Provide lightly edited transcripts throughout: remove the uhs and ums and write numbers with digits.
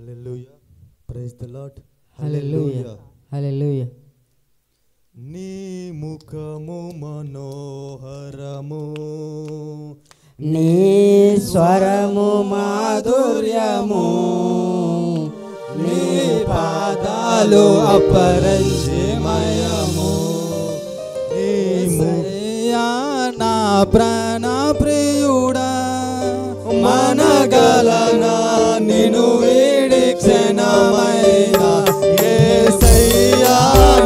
Hallelujah. Praise the Lord. Hallelujah. Hallelujah. నీ ముఖము మనోహరము, నీ స్వరము మాధుర్యము, నీ పాదాలు అపరంజిమయము. యేసయ్యా నా ప్రాణ ప్రియుడా, మనగలనా నిన్ను వీడి క్షణమైనా. యేసయ్యా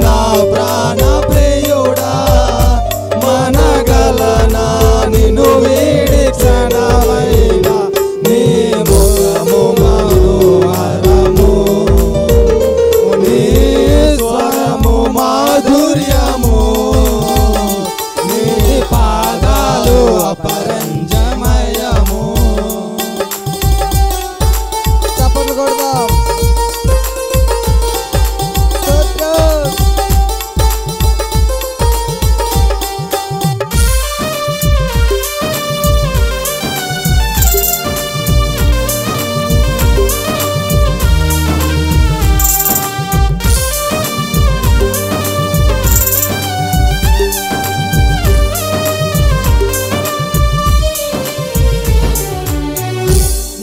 నా ప్రాణ ప్రియుడా, మనగలనా నిన్ను వీడి క్షణమైనా. నీ ముఖము మనోహరము, నీ స్వరము మాధుర్యము, నీ పాదాలు అపరంజమయము. చప్పట్లు కొడదాం.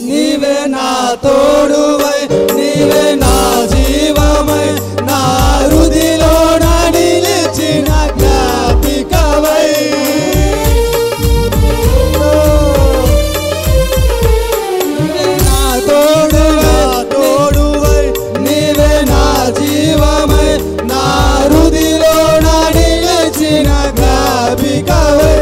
నీవే నా తోడువై, నీవే నా జీవమై, నా హృదిలో నిలిచిన జ్ఞాపికవై. నీవే నా తోడువై, నీవే నా జీవమై, నా హృదిలో నిలిచిన జ్ఞాపికవై.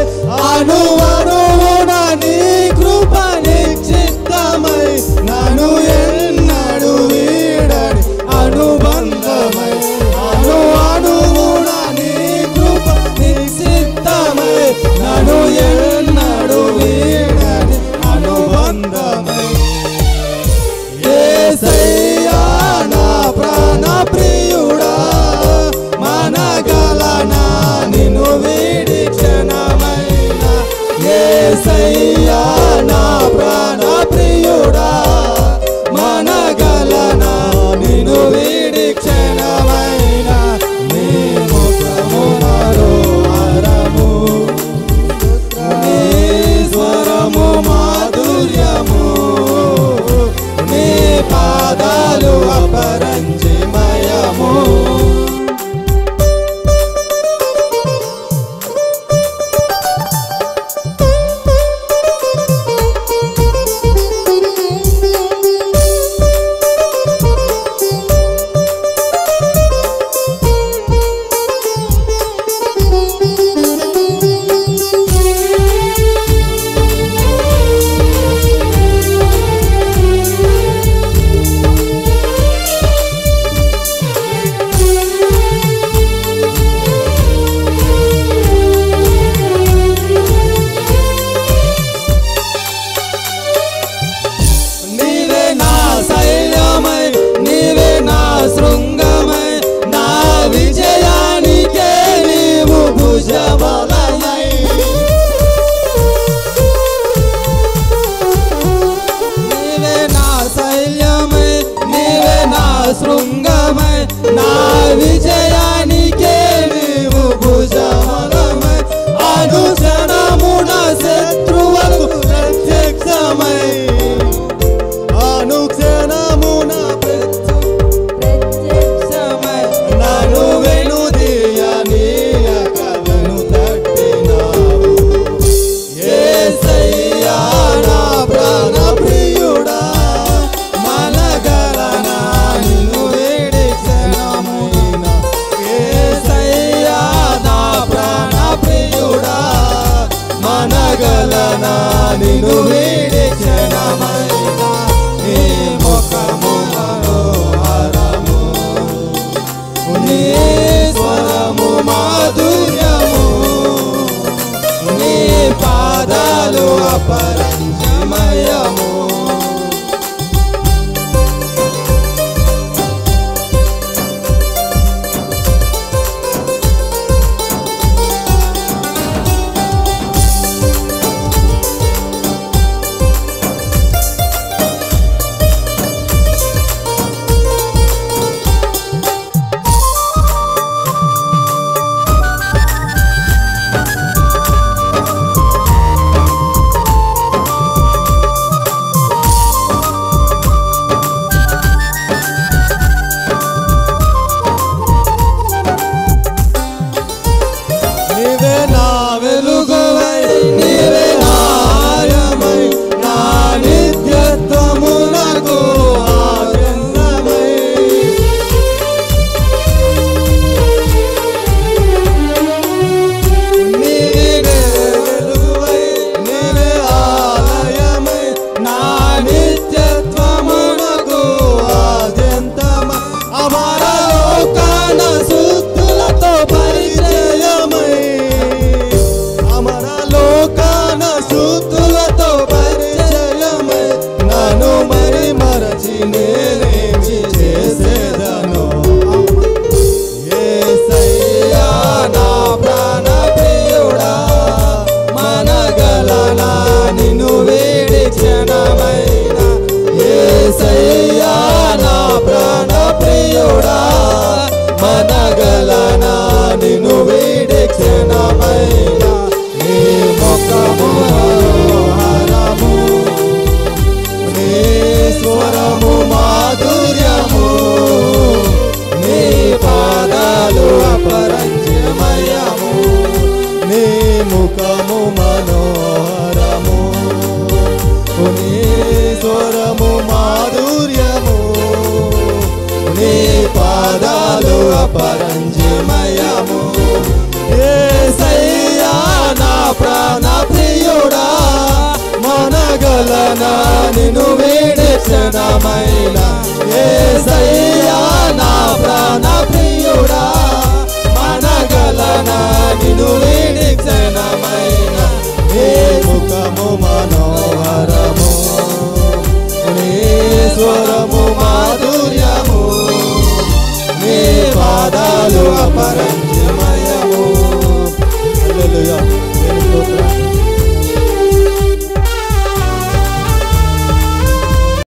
అనువనువున నీ కృప నిశ్చిత్తమై, నన్ను ఎన్నడు వీడని అనుబంధమై. అనువనువున నీ కృప నిశ్చిత్తమై, నన్ను ఎన్నడు వీడని అనుబంధమై. యేసయ్యా నా ప్రాణ ప్రియుడా, మనగలనా నిన్ను వీడి క్షణమైనా. యేసయ్యా నా ప్రాణ ప్రియుడా, మనగలనా నిన్ను వీడి క్షణమైనా. నీ ముఖము మనోహరము, నీ స్వరము మాధుర్యము, నీ పాదాలు అపరంజిమయము. నీవే నా శైలమై, నీవే నా శృంగమై, నా విజయానికే నీవు భుజబలమై. నీవే నా శైలమై, నీవే నా శృంగమై, నా విజయానికే నీవు భుజబలమై. అనుక్షణమున శత్రువులకు ప్రత్యక్షమై, అనుక్షణమున ప్రత్యక్షమై, నన్ను వెనుదీయనీయక వెనుతట్టినావు. యేసయ్యా నా ప్రాణ ప్రియుడా, మనగలనా నిన్ను వీడి క్షణమైనా. యేసయ్యా నా ప్రాణ ప్రియుడా, మనగలనా నిన్ను వీడి క్షణమైనా. నీ ముఖము మనోహరము, నీ స్వరము మాధుర్యము, నీ పాదాలు అపరంజిమయము. నీ స్వరము మాధుర్యము నీ పాదాలు అపరంజిమయము యేసయ్యా నా ప్రాణ ప్రియుడా మనగలనా నిన్ను వీడి క్షణమైన యేసయ్యా నా ప్రాణ ప్రియుడా మనగలనా నిన్ను వీడి క్షణమైన నీ ముఖము మనోహరము నీ స్వరము మాధుర్యము నీ పాదాలు అపరంజిమయము